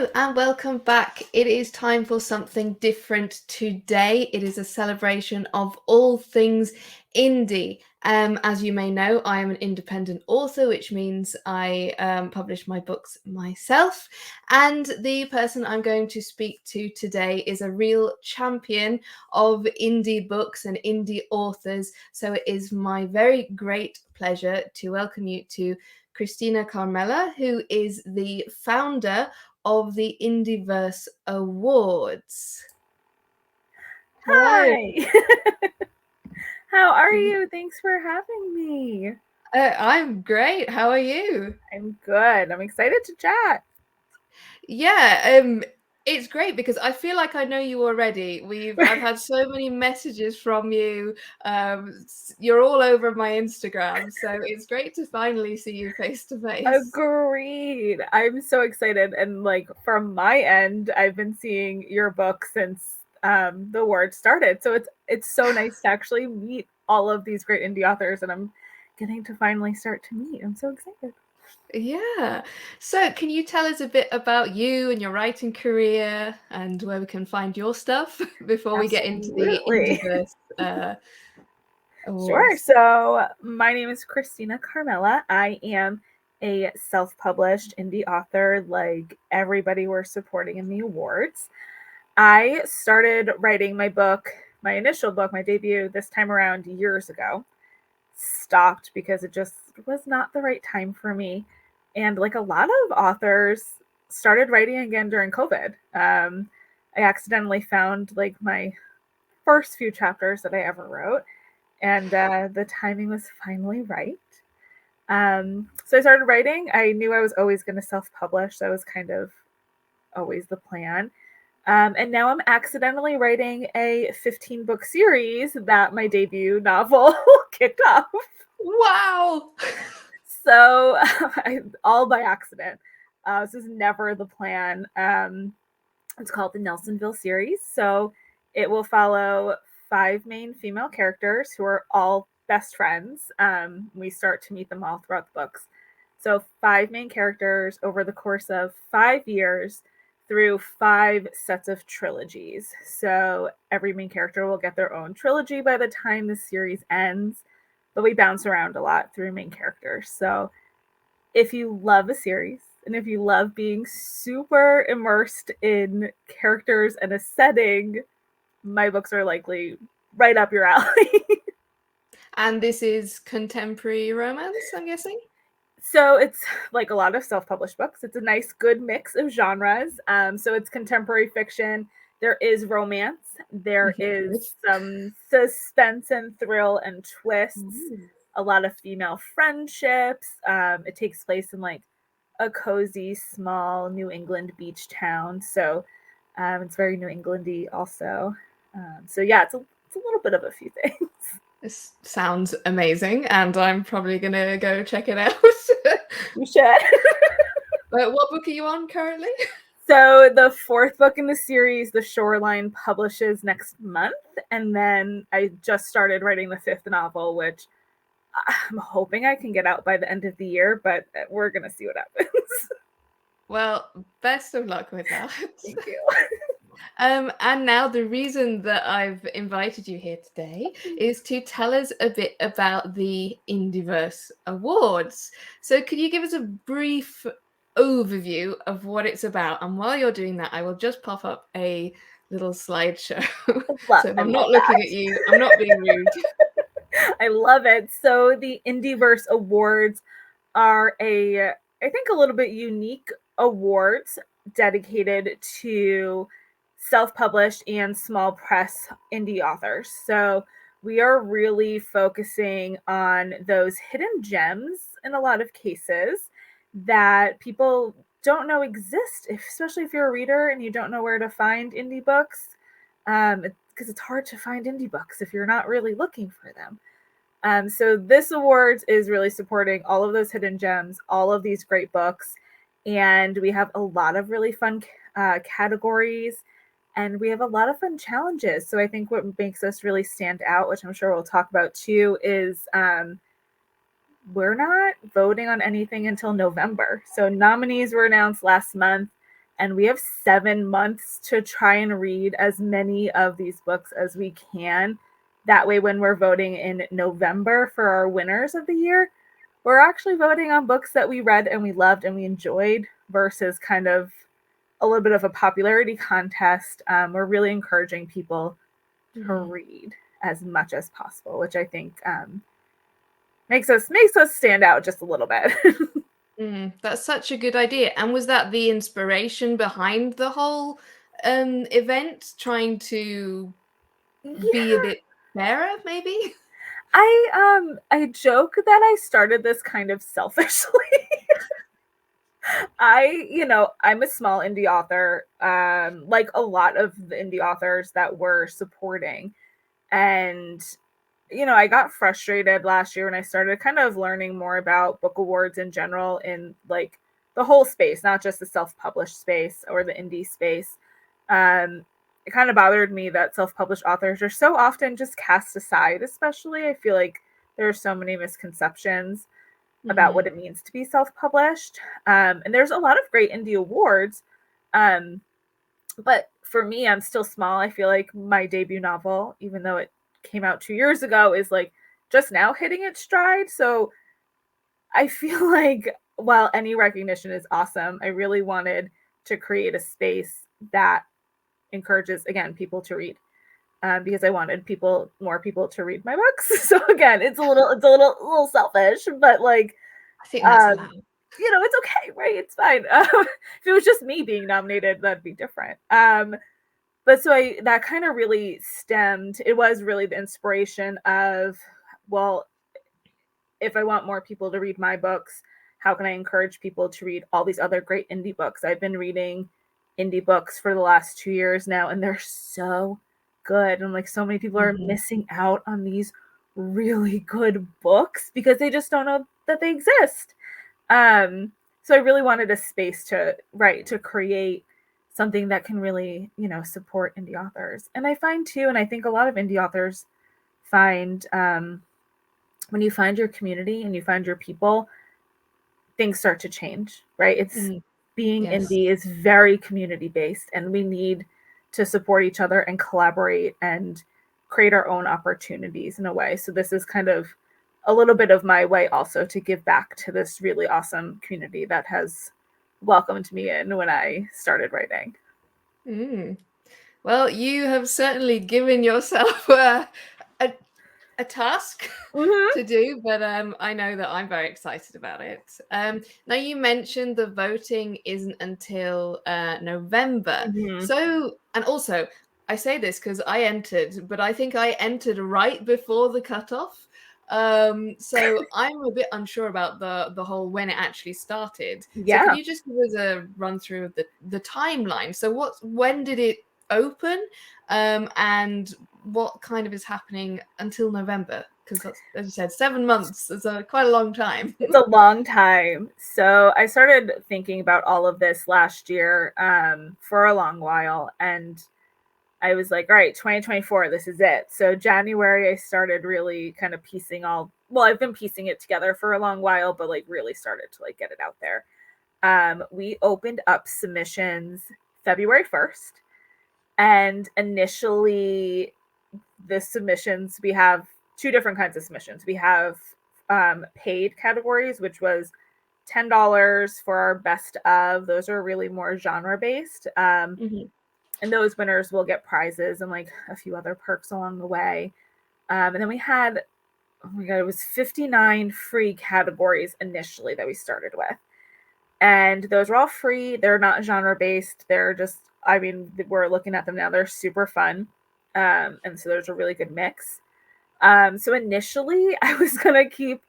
Hello and welcome back. It is time for something different today. It is a celebration of all things indie. As you may know, I am an independent author, which means I publish my books myself. And the person I'm going to speak to today is a real champion of indie books and indie authors. So it is my very great pleasure to welcome you to Kristina Carmela, who is the founder of the Indieverse Awards. Hello. Hi. How are you? Thanks for having me. I'm great. How are you? I'm good. I'm excited to chat. Yeah, it's great because I feel like I know you already. I've had so many messages from you. You're all over my Instagram, so it's great to finally see you face to face. Agreed. I'm so excited. And like from my end, I've been seeing your book since the word started. So it's so nice to actually meet all of these great indie authors, and I'm getting to finally start to meet. I'm so excited. Yeah. So, can you tell us a bit about you and your writing career and where we can find your stuff before we get into the Absolutely. Indieverse Sure. Awards? So, my name is Kristina Carmela. I am a self published indie author, like everybody we're supporting in the awards. I started writing my book, my initial book, my debut this time around years ago. Stopped because it just was not the right time for me. And like a lot of authors, started writing again during COVID. I accidentally found like my first few chapters that I ever wrote, and the timing was finally right. So I started writing. I knew I was always going to self publish. That was kind of always the plan. And now I'm accidentally writing a 15-book series that my debut novel kicked off. Wow. So all by accident. This is never the plan. It's called the Nelsonville series. So it will follow 5 main female characters who are all best friends. We start to meet them all throughout the books. So 5 main characters over the course of 5 years through 5 sets of trilogies. So every main character will get their own trilogy by the time the series ends, but we bounce around a lot through main characters. So if you love a series and if you love being super immersed in characters and a setting, my books are likely right up your alley. And this is contemporary romance, I'm guessing? So it's like a lot of self-published books. It's a nice, good mix of genres. So it's contemporary fiction. There is romance. There is some suspense and thrill and twists. A lot of female friendships. It takes place in like a cozy, small New England beach town. So it's very New Englandy also. So yeah, it's a little bit of a few things. This sounds amazing, and I'm probably gonna go check it out. You should. But what book are you on currently? So the 4th book in the series, The Shoreline, publishes next month, and then I just started writing the 5th novel, which I'm hoping I can get out by the end of the year, but we're gonna see what happens. Well, best of luck with that. Thank you. And now the reason that I've invited you here today is to tell us a bit about the Indieverse Awards. So could you give us a brief overview of what it's about? And while you're doing that, I will just pop up a little slideshow. So if I'm not looking at you, I'm not being rude. I love it. So the Indieverse Awards are I think, a little bit unique awards dedicated to self-published and small press indie authors. So we are really focusing on those hidden gems in a lot of cases that people don't know exist, especially if you're a reader and you don't know where to find indie books. Because it's hard to find indie books if you're not really looking for them. So this awards is really supporting all of those hidden gems, all of these great books, and we have a lot of really fun categories, and we have a lot of fun challenges. So I think what makes us really stand out, which I'm sure we'll talk about too, is we're not voting on anything until November. So nominees were announced last month. and we have 7 months to try and read as many of these books as we can. That way, when we're voting in November for our winners of the year, we're actually voting on books that we read and we loved and we enjoyed versus kind of a little bit of a popularity contest. We're really encouraging people to read as much as possible, which I think makes us stand out just a little bit. That's such a good idea. And was that the inspiration behind the whole event, trying to be a bit fairer, maybe? I joke that I started this kind of selfishly. I'm a small indie author, like a lot of the indie authors that we're supporting. And, I got frustrated last year when I started kind of learning more about book awards in general in like the whole space, not just the self-published space or the indie space. It kind of bothered me that self-published authors are so often just cast aside, especially. I feel like there are so many misconceptions about what it means to be self-published. And there's a lot of great indie awards. But for me, I'm still small. I feel like my debut novel, even though it came out 2 years ago, is like just now hitting its stride. So I feel like while any recognition is awesome, I really wanted to create a space that encourages, again, people to read. Because I wanted more people to read my books. So again, it's a little selfish, but like, I think that's allowed. It's okay, right? It's fine. If it was just me being nominated, that'd be different. But so that kind of really stemmed. It was really the inspiration of, well, if I want more people to read my books, how can I encourage people to read all these other great indie books? I've been reading indie books for the last 2 years now, and they're so good. And like so many people are missing out on these really good books because they just don't know that they exist. So I really wanted a space to create something that can really, support indie authors. And I find too, and I think a lot of indie authors find when you find your community and you find your people, things start to change, right? It's being indie is very community based, and we need to support each other and collaborate and create our own opportunities in a way. So this is kind of a little bit of my way also to give back to this really awesome community that has welcomed me in when I started writing. Well, you have certainly given yourself a task to do, but I know that I'm very excited about it. Now, you mentioned the voting isn't until November. So, and also, I say this because I entered, but I think I entered right before the cutoff. So I'm a bit unsure about the whole when it actually started. So could you just give us a run through of the timeline? So when did it open, and what kind of is happening until November? Because that's, as you said, 7 months is quite a long time. It's a long time. So I started thinking about all of this last year for a long while, and I was like, all right, 2024, this is it. So January, I started really kind of I've been piecing it together for a long while, but like really started to like get it out there. We opened up submissions February 1st. And initially the submissions, we have 2 different kinds of submissions. We have paid categories, which was $10 for our best of. Those are really more genre based. And those winners will get prizes and like a few other perks along the way. And then we had, oh my God, it was 59 free categories initially that we started with. And those are all free. They're not genre based. They're just, we're looking at them now. They're super fun. And so there's a really good mix. So initially I was going to keep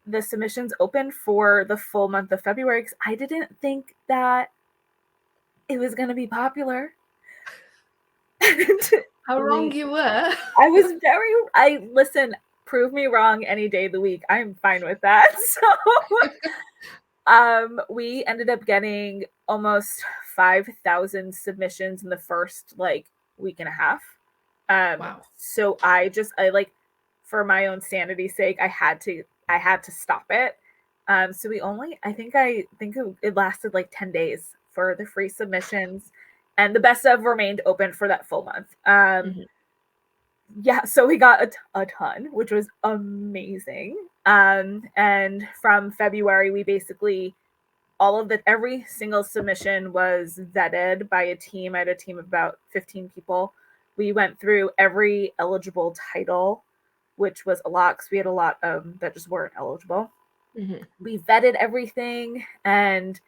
the submissions open for the full month of February because I didn't think that it was going to be popular. How wrong you were. Listen, prove me wrong any day of the week. I'm fine with that. So we ended up getting almost 5,000 submissions in the first like week and a half. Wow. So I for my own sanity's sake, I had to stop it. So we only, I think it lasted like 10 days for the free submissions, and the best of remained open for that full month. Yeah, so we got a ton, which was amazing. And from February, we basically every single submission was vetted by a team. I had a team of about 15 people. We went through every eligible title, which was a lot because we had a lot that just weren't eligible. We vetted everything, and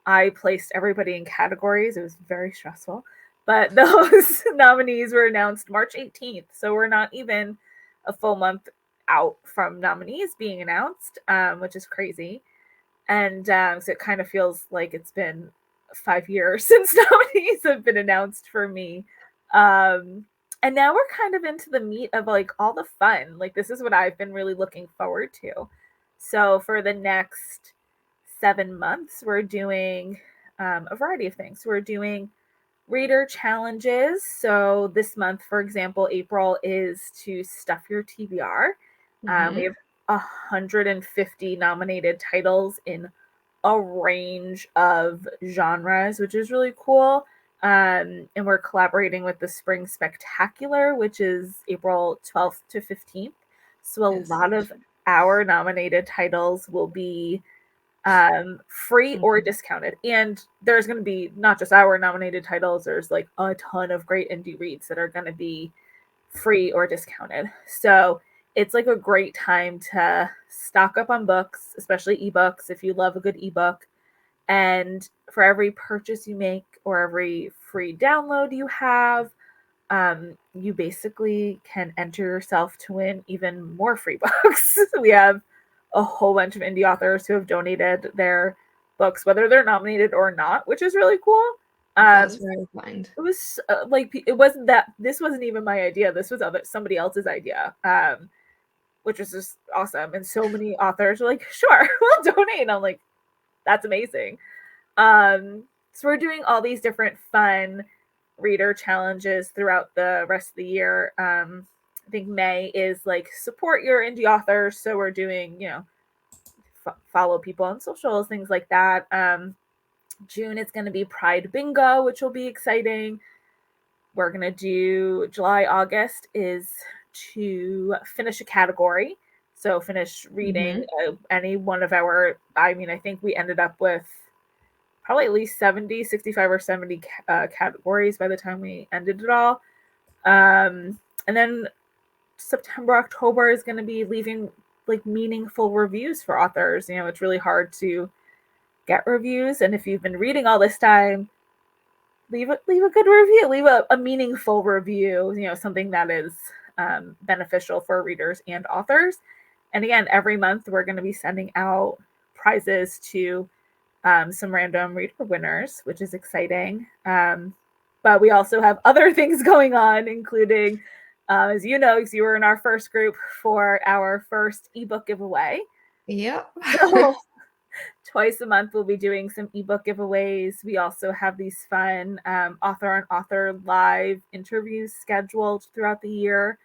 I placed everybody in categories. It was very stressful. But those nominees were announced March 18th. So we're not even a full month out from nominees being announced, which is crazy. And so it kind of feels like it's been 5 years since nominees have been announced for me. And now we're kind of into the meat of like all the fun. Like this is what I've been really looking forward to. So for the next 7 months, we're doing a variety of things. We're doing reader challenges. So this month, for example, April is to stuff your TBR. We have 150 nominated titles in a range of genres, which is really cool. And we're collaborating with the Spring Spectacular, which is April 12th to 15th. So a lot of our nominated titles will be free or discounted. And there's going to be not just our nominated titles, there's like a ton of great indie reads that are going to be free or discounted. So it's like a great time to stock up on books, especially ebooks if you love a good ebook. And for every purchase you make or every free download you have, you basically can enter yourself to win even more free books. We have a whole bunch of indie authors who have donated their books, whether they're nominated or not, which is really cool. That's very kind. It was this wasn't even my idea. This was somebody else's idea, which was just awesome. And so many authors were like, sure, we'll donate. And I'm like, that's amazing. So we're doing all these different fun reader challenges throughout the rest of the year. I think May is like support your indie authors. So we're doing, follow people on socials, things like that. June is going to be Pride Bingo, which will be exciting. We're going to do July, August is to finish a category. So finish reading any one of our, I think we ended up with probably at least 65 or 70 categories by the time we ended it all. And then September, October is going to be leaving like meaningful reviews for authors. It's really hard to get reviews. And if you've been reading all this time, leave a good review, leave a meaningful review, something that is beneficial for readers and authors. And again, every month we're going to be sending out prizes to some random reader winners, which is exciting. But we also have other things going on, including, as you know, because you were in our first group for our first ebook giveaway. Yep. So twice a month we'll be doing some ebook giveaways. We also have these fun author-on-author live interviews scheduled throughout the year.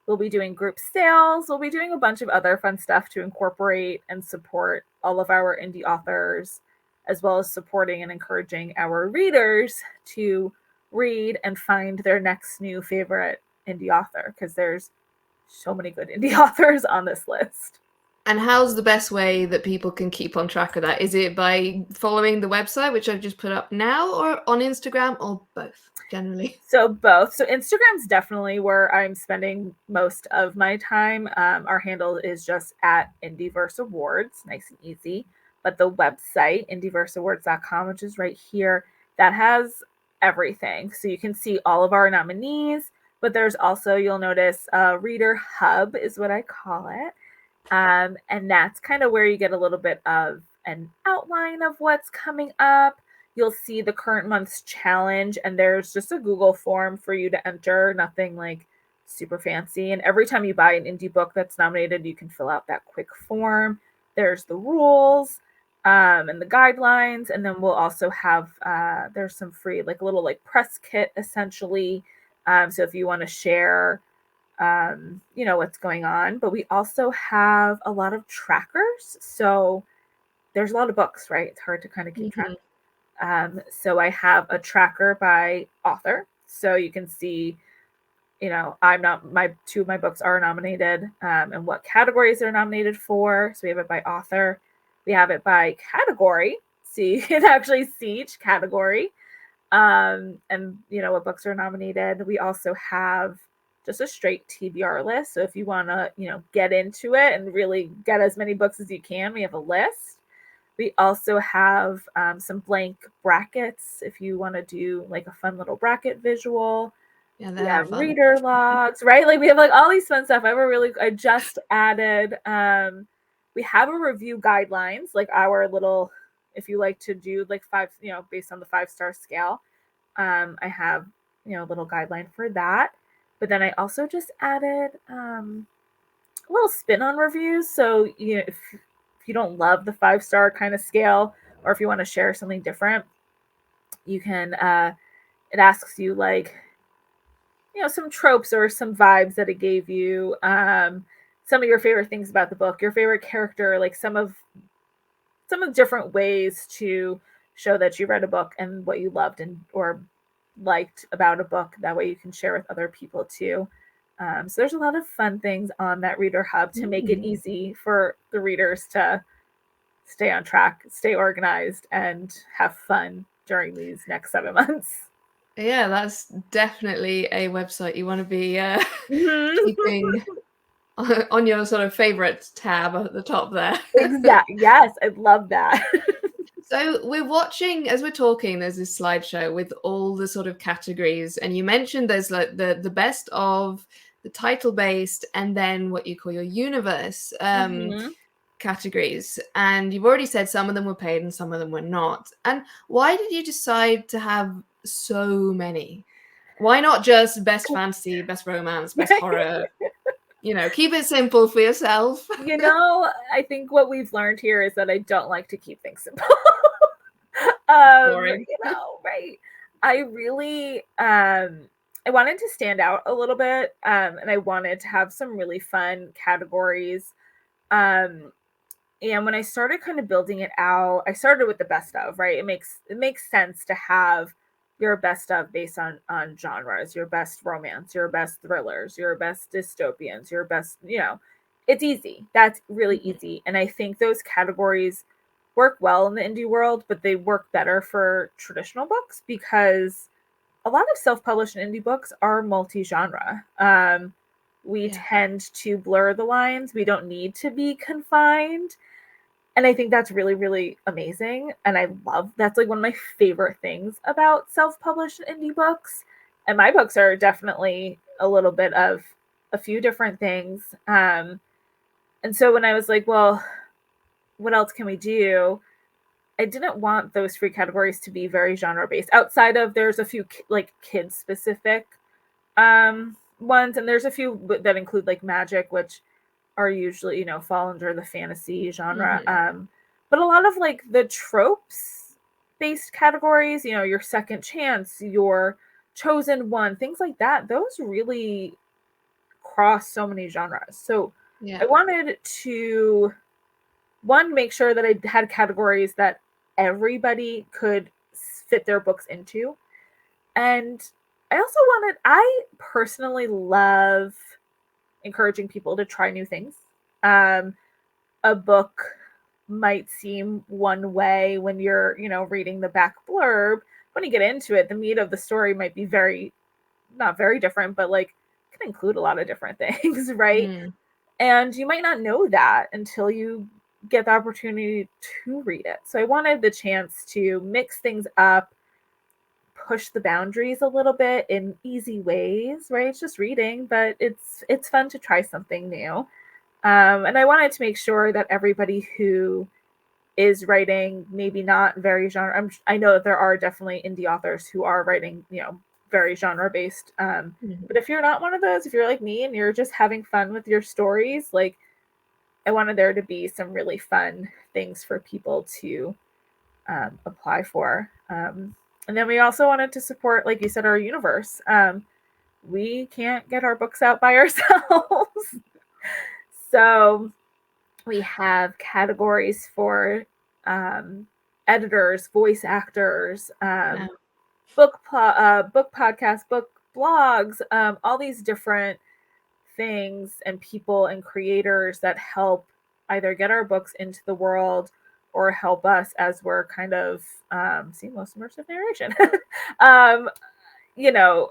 We'll be doing group sales. We'll be doing a bunch of other fun stuff to incorporate and support all of our indie authors, as well as supporting and encouraging our readers to read and find their next new favorite indie author, because there's so many good indie authors on this list. And how's the best way that people can keep on track of that? Is it by following the website, which I've just put up now, or on Instagram, or both, generally? So both. So Instagram's definitely where I'm spending most of my time. Our handle is just at Indieverse Awards, nice and easy. But the website, indieverseawards.com, which is right here, that has everything. So you can see all of our nominees, but there's also, you'll notice, Reader Hub is what I call it. And that's kind of where you get a little bit of an outline of what's coming up. You'll see the current month's challenge, and there's just a Google form for you to enter, nothing like super fancy. And every time you buy an indie book that's nominated, you can fill out that quick form. There's the rules and the guidelines. And then we'll also have, there's some free, like a little like press kit, essentially. So if you want to share what's going on. But we also have a lot of trackers. So there's a lot of books, right? It's hard to kind of keep track. So I have a tracker by author, so you can see, two of my books are nominated, and what categories they're nominated for. So we have it by author, we have it by category, so you can actually see each category, and what books are nominated. We also have just a straight TBR list. So if you want to, get into it and really get as many books as you can, we have a list. We also have some blank brackets if you want to do like a fun little bracket visual. Yeah, We have reader logs, right? Like we have like all these fun stuff. I just added, we have a review guidelines, like our little, if you like to do like five, based on the 5-star scale. I have, a little guideline for that. But then I also just added a little spin on reviews. So, if you don't love the 5-star kind of scale, or if you want to share something different, you can, it asks you like, some tropes or some vibes that it gave you, some of your favorite things about the book, your favorite character, like some of different ways to show that you read a book and what you loved and or liked about a book. That way you can share with other people too. So there's a lot of fun things on that reader hub to make it easy for the readers to stay on track, stay organized, and have fun during these next 7 months. Yeah, that's definitely a website you want to be keeping on your sort of favorite tab at the top there. Exactly. Yes, I love that. So we're watching, as we're talking, there's this slideshow with all the sort of categories, and you mentioned there's like the best of, the title based, and then what you call your universe categories. And you've already said some of them were paid and some of them were not. And why did you decide to have so many? Why not just best fantasy, best romance, best horror? Keep it simple for yourself. I think what we've learned here is that I don't like to keep things simple. Boring. Right. I really, I wanted to stand out a little bit, and I wanted to have some really fun categories. And when I started kind of building it out, I started with the best of, right? It makes sense to have your best of based on genres, your best romance, your best thrillers, your best dystopians, your best, it's easy. That's really easy. And I think those categories work well in the indie world, but they work better for traditional books because a lot of self-published indie books are multi-genre. We tend to blur the lines. We don't need to be confined. And I think that's really, really amazing. And I love, that's like one of my favorite things about self-published indie books. And my books are definitely a little bit of a few different things. And so when I was like, well, what else can we do? I didn't want those free categories to be very genre based. Outside of, there's a few like kid specific ones, and there's a few that include like magic, which are usually, fall under the fantasy genre. But a lot of like the tropes based categories, your second chance, your chosen one, things like that, those really cross so many genres. So I wanted to, one, make sure that I had categories that everybody could fit their books into. And I personally love encouraging people to try new things. A book might seem one way when you're, reading the back blurb. When you get into it, the meat of the story might be not very different, but like can include a lot of different things, right? And you might not know that until you get the opportunity to read it. So I wanted the chance to mix things up, push the boundaries a little bit in easy ways, right? It's just reading, but it's fun to try something new. And I wanted to make sure that everybody who is writing, maybe not very genre, I know that there are definitely indie authors who are writing, very genre based. But if you're not one of those, if you're like me and you're just having fun with your stories, like I wanted there to be some really fun things for people to apply for. And then we also wanted to support, like you said, our universe. We can't get our books out by ourselves. So we have categories for editors, voice actors, Yeah. book podcasts, book blogs, all these different things and people and creators that help either get our books into the world or help us as we're kind of seamless immersive narration. um, you know,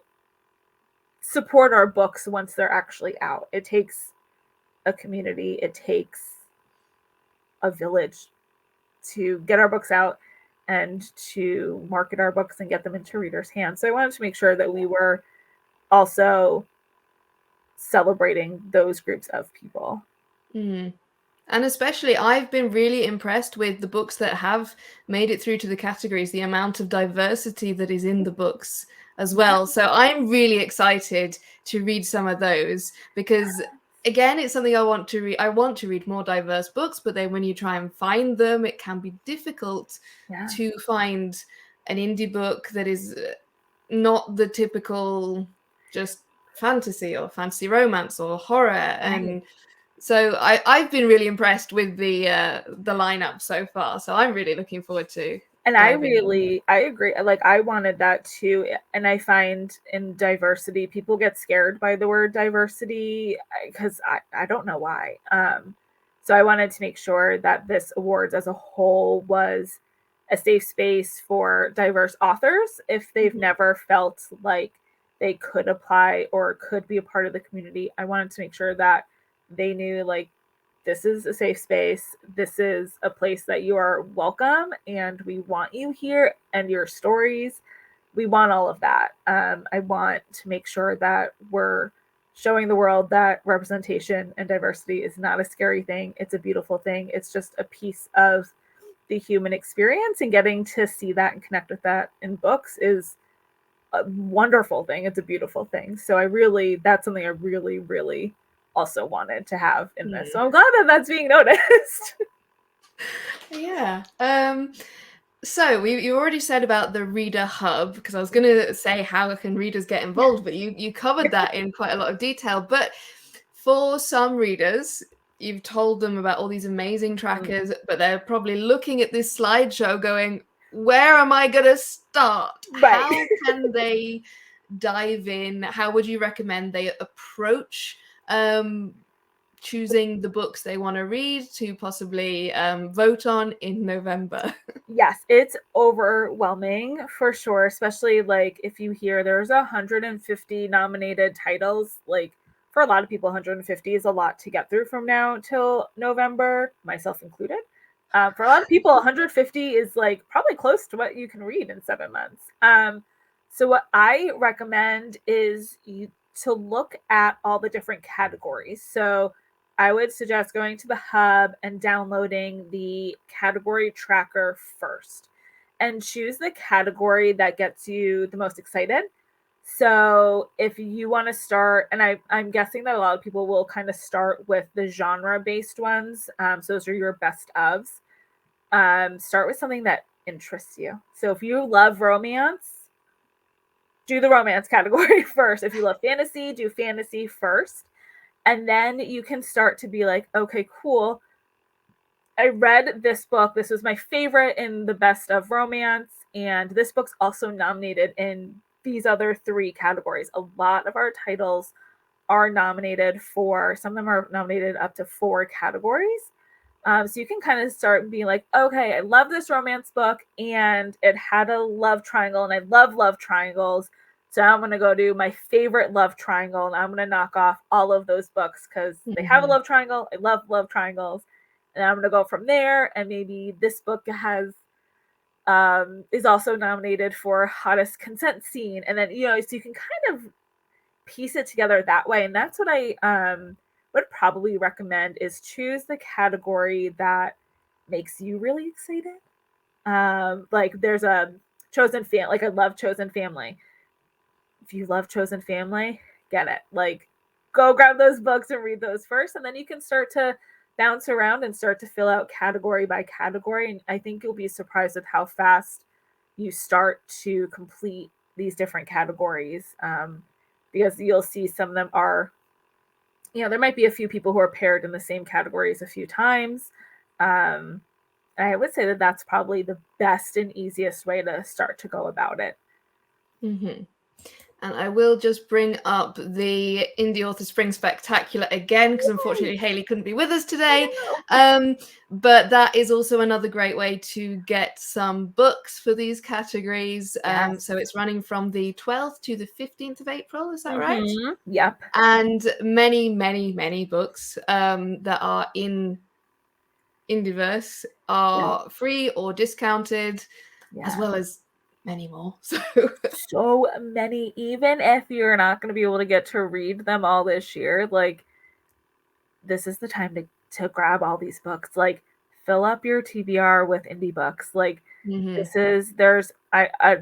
support our books once they're actually out. It takes a community, it takes a village to get our books out and to market our books and get them into readers' hands. So I wanted to make sure that we were also celebrating those groups of people. Mm. And especially, I've been really impressed with the books that have made it through to the categories, the amount of diversity that is in the books as well. So I'm really excited to read some of those because, again, it's something I want to read. I want to read more diverse books, but then when you try and find them, it can be difficult to find an indie book that is not the typical just fantasy or fantasy romance or horror. And so I've been really impressed with the lineup so far. So I'm really looking forward to And I diving agree. Like, I wanted that too. And I find in diversity, people get scared by the word diversity because I don't know why. So I wanted to make sure that this awards as a whole was a safe space for diverse authors if they've never felt like they could apply or could be a part of the community. I wanted to make sure that they knew, like, this is a safe space. This is a place that you are welcome, and we want you here and your stories. We want all of that. I want to make sure that we're showing the world that representation and diversity is not a scary thing. It's a beautiful thing. It's just a piece of the human experience, and getting to see that and connect with that in books is a wonderful thing. It's a beautiful thing. So that's something I really, really also wanted to have in this. So I'm glad that that's being noticed. Yeah. So you already said about the reader hub, because I was going to say how can readers get involved, but you covered that in quite a lot of detail. But for some readers, you've told them about all these amazing trackers, but they're probably looking at this slideshow going, where am I going to start? Right. How can they dive in? How would you recommend they approach choosing the books they want to read to possibly vote on in November? Yes, it's overwhelming for sure, especially like if you hear there's 150 nominated titles. Like, for a lot of people, 150 is a lot to get through from now till November, myself included. For a lot of people, 150 is like probably close to what you can read in 7 months. So what I recommend is to look at all the different categories. So I would suggest going to the hub and downloading the category tracker first, and choose the category that gets you the most excited. So if you want to start, and I'm guessing that a lot of people will kind of start with the genre-based ones. So those are your best ofs. Start with something that interests you. So if you love romance, do the romance category first. If you love fantasy, do fantasy first. And then you can start to be like, okay, cool. I read this book. This was my favorite in the best of romance. And this book's also nominated in these other 3 categories. A lot of our titles are nominated for, some of them are nominated up to 4 categories. So you can kind of start being like, okay, I love this romance book and it had a love triangle, and I love love triangles. So I'm going to go do my favorite love triangle, and I'm going to knock off all of those books because they have a love triangle. I love love triangles. And I'm going to go from there. And maybe this book has is also nominated for hottest consent scene. And then, so you can kind of piece it together that way. And that's what I would probably recommend, is choose the category that makes you really excited. Like, there's a chosen family. Like, I love chosen family. If you love chosen family, get it. Like, go grab those books and read those first, and then you can start to bounce around and start to fill out category by category. And I think you'll be surprised at how fast you start to complete these different categories, because you'll see some of them are, there might be a few people who are paired in the same categories a few times. I would say that that's probably the best and easiest way to start to go about it. Mm-hmm. And I will just bring up the Indie Author Spring Spectacular again, because unfortunately Hayley couldn't be with us today. But that is also another great way to get some books for these categories. Yes. So it's running from the 12th to the 15th of April, is that right? Yep. And many, many, many books that are in Indieverse are free or discounted, as well as many more. So many, even if you're not going to be able to get to read them all this year, like this is the time to grab all these books. Like fill up your TBR with indie books. Like there's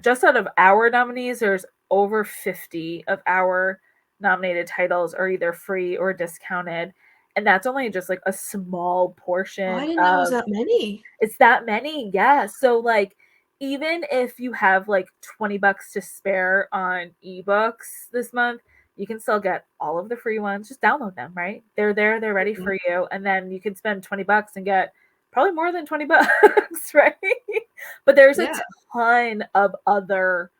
just out of our nominees, there's over 50 of our nominated titles are either free or discounted. And that's only just like a small portion. I didn't know it was that many. It's that many, yeah. So like even if you have like $20 to spare on ebooks this month, you can still get all of the free ones. Just download them, right? They're there, they're ready for you. And then you can spend $20 and get probably more than $20, right? But there's a ton of other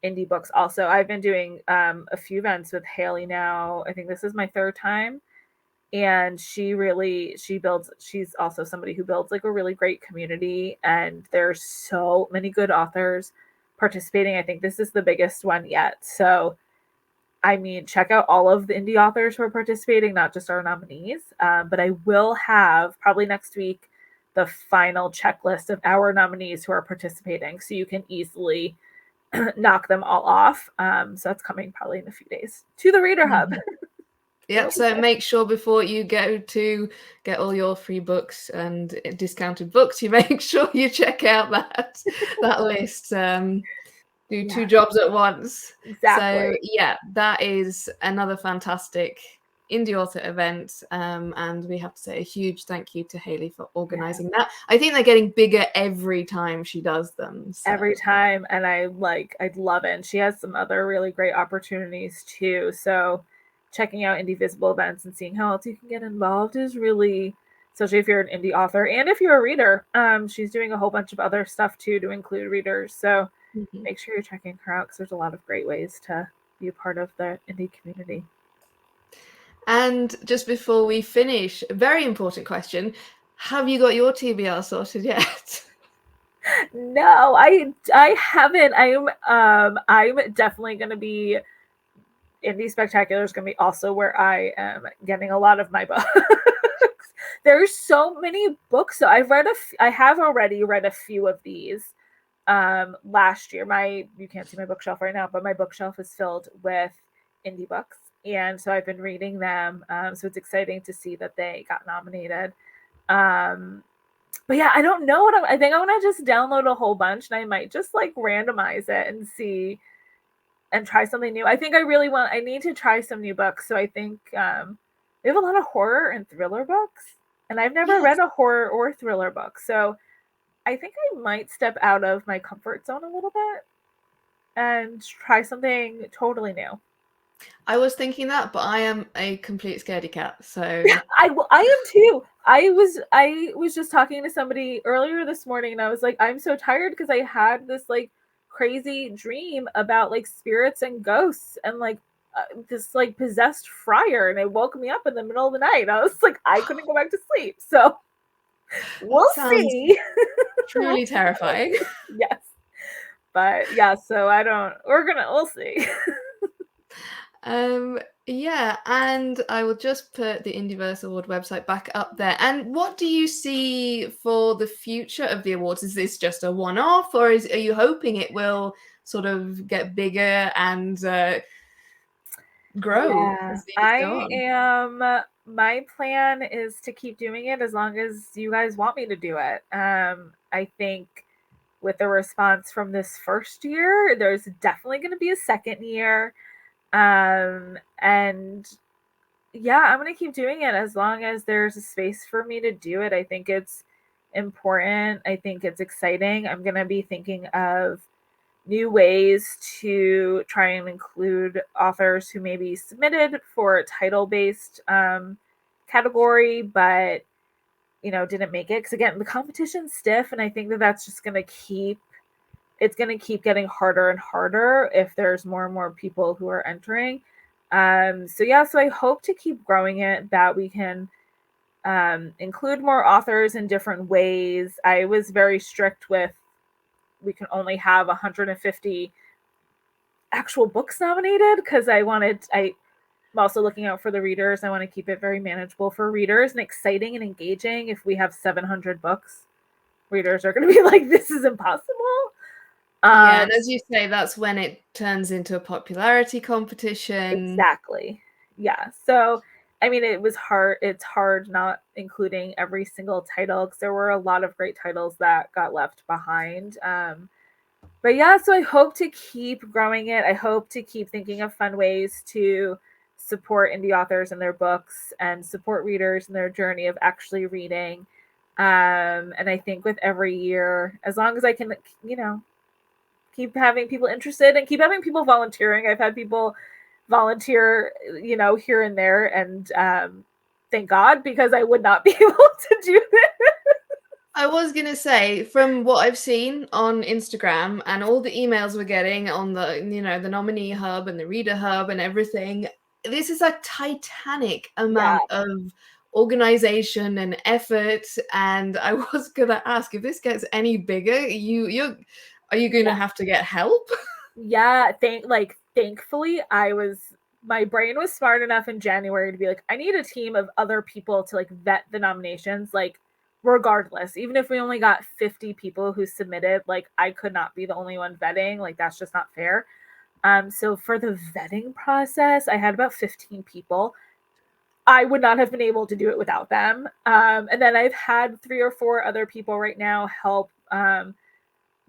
indie books also. I've been doing a few events with Hayley now. I think this is my third time. And she's also somebody who builds like a really great community, and there's so many good authors participating. I think this is the biggest one yet. So I mean, check out all of the indie authors who are participating, not just our nominees. But I will have probably next week the final checklist of our nominees who are participating, so you can easily knock them all off. So that's coming probably in a few days to the Reader Hub. Yep, so make sure before you go to get all your free books and discounted books, you make sure you check out that list. Do two jobs at once. Exactly. So yeah, that is another fantastic indie author event. And we have to say a huge thank you to Hayley for organizing that. I think they're getting bigger every time she does them. So. Every time, and I love it. And she has some other really great opportunities too. So checking out Indie Visible events and seeing how else you can get involved is really, especially if you're an indie author and if you're a reader. She's doing a whole bunch of other stuff too to include readers. So make sure you're checking her out, because there's a lot of great ways to be a part of the indie community. And just before we finish, a very important question. Have you got your TBR sorted yet? No, I haven't. I'm definitely going to be, Indie Spectacular is going to be also where I am getting a lot of my books. There's so many books. So I have already read a few of these last year. You can't see my bookshelf right now, but my bookshelf is filled with indie books. And so I've been reading them. So it's exciting to see that they got nominated. But yeah, I don't know I think I want to just download a whole bunch, and I might just like randomize it and see and try something new. I think I need to try some new books. So I think we have a lot of horror and thriller books, and I've never read a horror or thriller book. So I think I might step out of my comfort zone a little bit and try something totally new. I was thinking that, but I am a complete scaredy cat. So I am too. I was just talking to somebody earlier this morning, and I was like, I'm so tired because I had this like crazy dream about like spirits and ghosts and like this like possessed friar, and it woke me up in the middle of the night. I was like, I couldn't go back to sleep. So we'll see. Truly terrifying. Yes. But yeah, so we'll see. Yeah, and I will just put the Indieverse Award website back up there. And what do you see for the future of the awards? Is this just a one-off, or are you hoping it will sort of get bigger and grow? Yeah, my plan is to keep doing it as long as you guys want me to do it. I think with the response from this first year, there's definitely going to be a second year. And yeah, I'm going to keep doing it as long as there's a space for me to do it. I think it's important. I think it's exciting. I'm going to be thinking of new ways to try and include authors who maybe submitted for a title-based category, but didn't make it. Because again, the competition's stiff, and I think that that's just going to keep getting harder and harder if there's more and more people who are entering. So I hope to keep growing it, that we can include more authors in different ways. I was very strict with, we can only have 150 actual books nominated, because I'm also looking out for the readers. I want to keep it very manageable for readers and exciting and engaging. If we have 700 books, readers are going to be like, this is impossible. Yeah, and as you say, that's when it turns into a popularity competition. Exactly. Yeah. So, I mean, it was hard. It's hard not including every single title, because there were a lot of great titles that got left behind. But yeah, so I hope to keep growing it. I hope to keep thinking of fun ways to support indie authors and their books, and support readers in their journey of actually reading. And I think with every year, as long as I can, keep having people interested and keep having people volunteering. I've had people volunteer, here and there, and thank God, because I would not be able to do this. I was going to say, from what I've seen on Instagram and all the emails we're getting on the, the nominee hub and the reader hub and everything, this is a titanic amount of organization and effort. And I was going to ask, if this gets any bigger, are you going to have to get help? Yeah, thankfully my brain was smart enough in January to be like, I need a team of other people to like vet the nominations, like regardless, even if we only got 50 people who submitted, like I could not be the only one vetting, like that's just not fair. So for the vetting process, I had about 15 people. I would not have been able to do it without them. And then I've had 3 or 4 other people right now help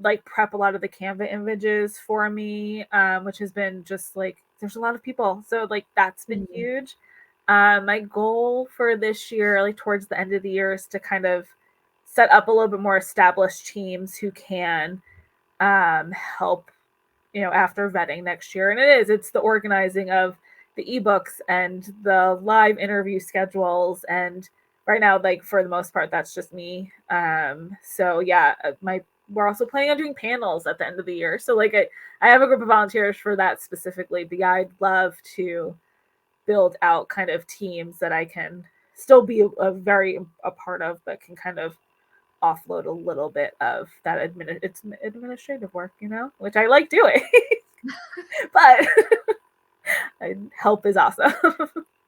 like prep a lot of the Canva images for me, which has been just like, there's a lot of people. So like that's been huge. My goal for this year, like towards the end of the year, is to kind of set up a little bit more established teams who can help, after vetting next year. And it's the organizing of the ebooks and the live interview schedules. And right now, like for the most part, that's just me. So yeah, we're also planning on doing panels at the end of the year. So like I have a group of volunteers for that specifically, but yeah, I'd love to build out kind of teams that I can still be a part of, but can kind of offload a little bit of that administrative work, which I like doing. But help is awesome.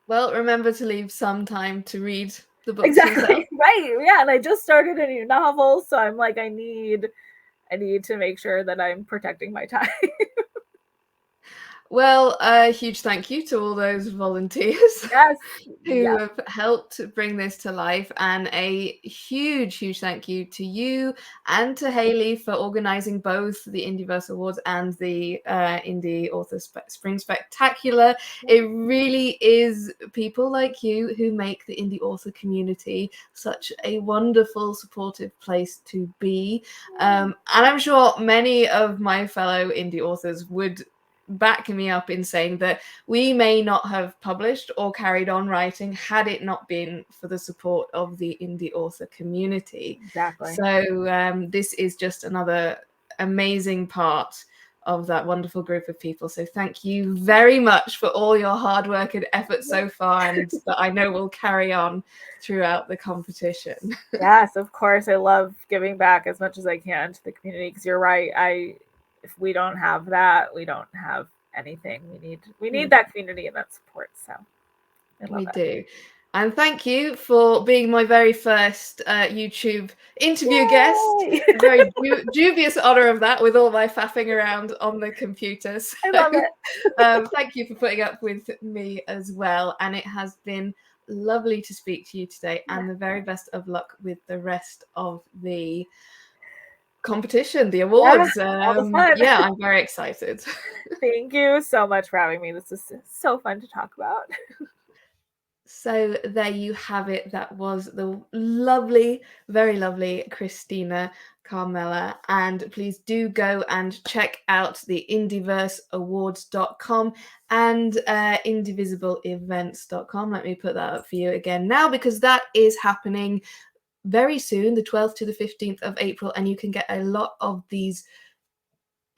Well, remember to leave some time to read the books Exactly. yourself. Right. Yeah. And I just started a new novel, so I'm like, I need to make sure that I'm protecting my time. Well, a huge thank you to all those volunteers who have helped bring this to life, and a huge, huge thank you to you and to Hayley for organizing both the Indieverse Awards and the Indie Author Spring Spectacular. It really is people like you who make the indie author community such a wonderful, supportive place to be. And I'm sure many of my fellow indie authors would back me up in saying that we may not have published or carried on writing had it not been for the support of the indie author community. Exactly. So this is just another amazing part of that wonderful group of people. So thank you very much for all your hard work and effort so far, and that I know will carry on throughout the competition. Yes, of course. I love giving back as much as I can to the community, because you're right. If we don't have that, we don't have anything. We need that community and that support. So we do. And thank you for being my very first YouTube interview guest. A very dubious honor of that, with all my faffing around on the computer. So, I love it. Thank you for putting up with me as well. And it has been lovely to speak to you today, and the very best of luck with the rest of the competition, the awards. Yeah, I'm very excited. Thank you so much for having me. This is so fun to talk about. So there you have it. That was the lovely, very lovely Kristina Carmela. And please do go and check out the indieverseawards.com and indivisibleevents.com. Let me put that up for you again now, because that is happening very soon, the 12th to the 15th of April, and you can get a lot of these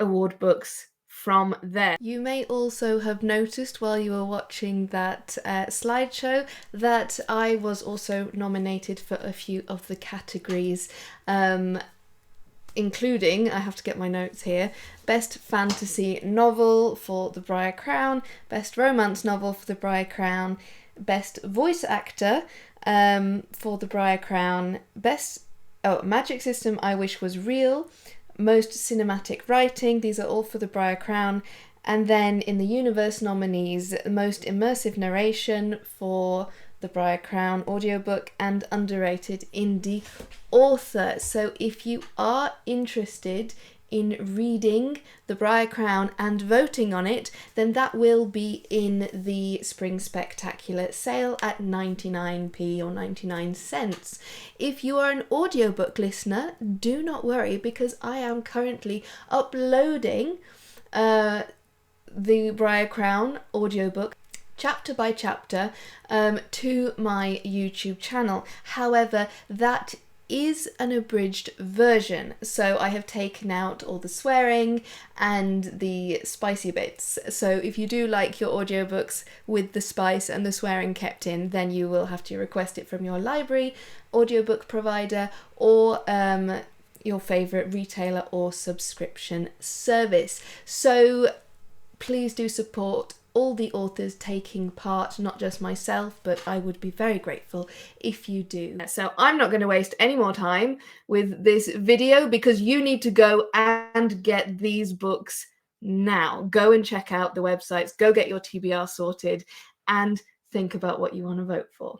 award books from there. You may also have noticed while you were watching that slideshow that I was also nominated for a few of the categories, including, I have to get my notes here, Best Fantasy Novel for the Briar Crown, Best Romance Novel for the Briar Crown, Best Voice Actor for the Briar Crown, Best Magic System I Wish Was Real, Most Cinematic Writing, these are all for the Briar Crown, and then in the Universe nominees, Most Immersive Narration for the Briar Crown audiobook, and Underrated Indie Author. So if you are interested in reading the Briar Crown and voting on it, then that will be in the Spring Spectacular sale at 99p or 99 cents. If you are an audiobook listener, do not worry, because I am currently uploading the Briar Crown audiobook chapter by chapter to my YouTube channel. However, that is an abridged version, so I have taken out all the swearing and the spicy bits. So if you do like your audiobooks with the spice and the swearing kept in, then you will have to request it from your library, audiobook provider, or your favourite retailer or subscription service. So please do support all the authors taking part, not just myself, but I would be very grateful if you do. So I'm not going to waste any more time with this video, because you need to go and get these books now. Go and check out the websites, go get your TBR sorted, and think about what you want to vote for.